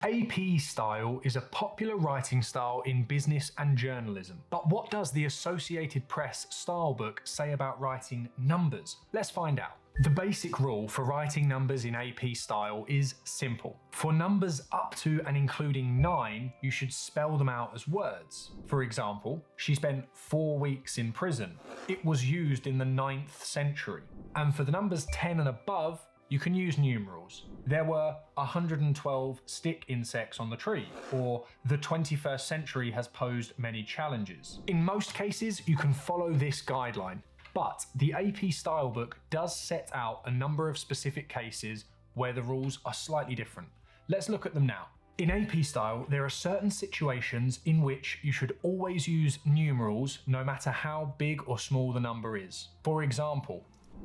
AP style is a popular writing style in business and journalism. But what does the Associated Press stylebook say about writing numbers? Let's find out. The basic rule for writing numbers in AP style is simple. For numbers up to and including 9, you should spell them out as words. For example, she spent 4 weeks in prison. It was used in the 9th century. And for the numbers 10 and above, you can use numerals. There were 112 stick insects on the tree, or the 21st century has posed many challenges. In most cases, you can follow this guideline, but the AP stylebook does set out a number of specific cases where the rules are slightly different. Let's look at them now. In AP style, there are certain situations in which you should always use numerals no matter how big or small the number is. For example,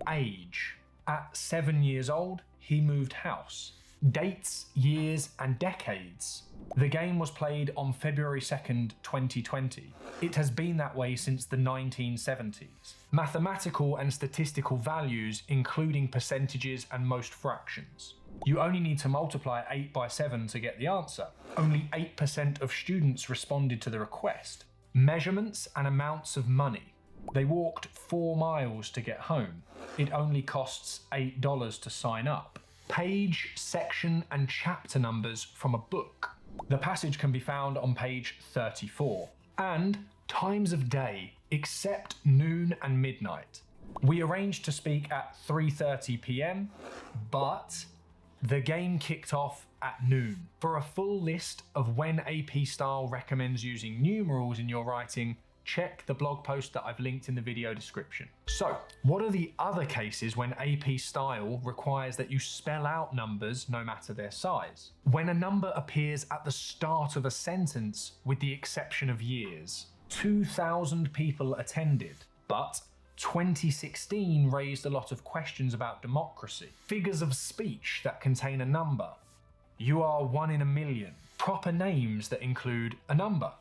age. At 7 years old, he moved house. Dates, years, and decades. The game was played on February 2nd, 2020. It has been that way since the 1970s. Mathematical and statistical values, including percentages and most fractions. You only need to multiply 8 by 7 to get the answer. Only 8% of students responded to the request. Measurements and amounts of money. They walked 4 miles to get home. It only costs $8 to sign up. Page, section, and chapter numbers from a book. The passage can be found on page 34. And times of day, except noon and midnight. We arranged to speak at 3:30 p.m, but the game kicked off at noon. For a full list of when AP style recommends using numerals in your writing, check the blog post that I've linked in the video description. So, what are the other cases when AP style requires that you spell out numbers no matter their size? When a number appears at the start of a sentence, with the exception of years. 2,000 people attended, but 2016 raised a lot of questions about democracy. Figures of speech that contain a number. You are 1 in a million. Proper names that include a number.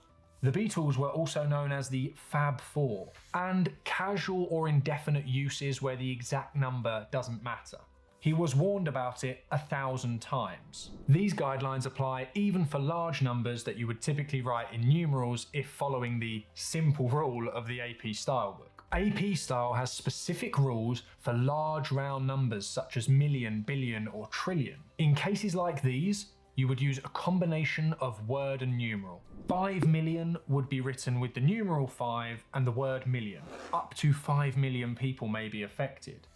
The Beatles were also known as the Fab Four, and casual or indefinite uses where the exact number doesn't matter. He was warned about it 1,000 times. These guidelines apply even for large numbers that you would typically write in numerals if following the simple rule of the AP stylebook. AP style has specific rules for large round numbers such as million, billion, or trillion. In cases like these, you would use a combination of word and numeral. 5 million would be written with the numeral 5 and the word million. Up to 5 million people may be affected.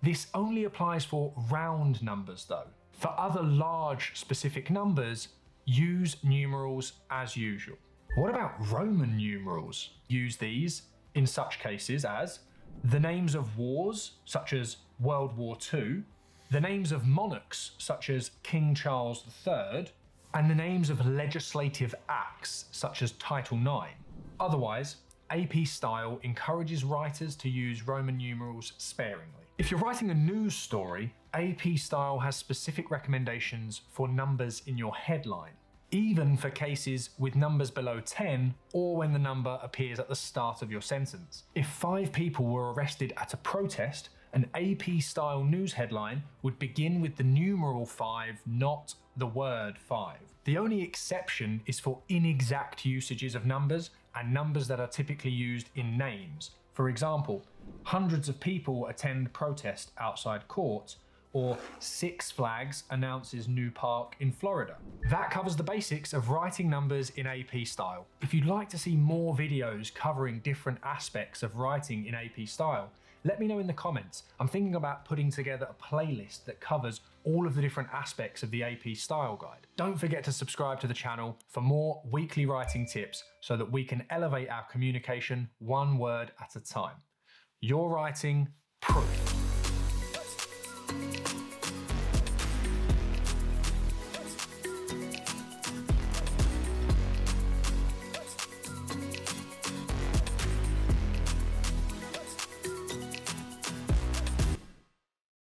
This only applies for round numbers though. For other large specific numbers, use numerals as usual. What about Roman numerals? Use these in such cases as the names of wars, such as World War II, the names of monarchs, such as King Charles III, and the names of legislative acts, such as Title IX. Otherwise, AP style encourages writers to use Roman numerals sparingly. If you're writing a news story, AP style has specific recommendations for numbers in your headline, even for cases with numbers below 10 or when the number appears at the start of your sentence. If 5 people were arrested at a protest, an AP style news headline would begin with the numeral 5, not the word 5. The only exception is for inexact usages of numbers and numbers that are typically used in names. For example, hundreds of people attend protest outside court, or Six Flags announces new park in Florida. That covers the basics of writing numbers in AP style. If you'd like to see more videos covering different aspects of writing in AP style, let me know in the comments. I'm thinking about putting together a playlist that covers all of the different aspects of the AP style guide. Don't forget to subscribe to the channel for more weekly writing tips so that we can elevate our communication one word at a time. Your writing proof.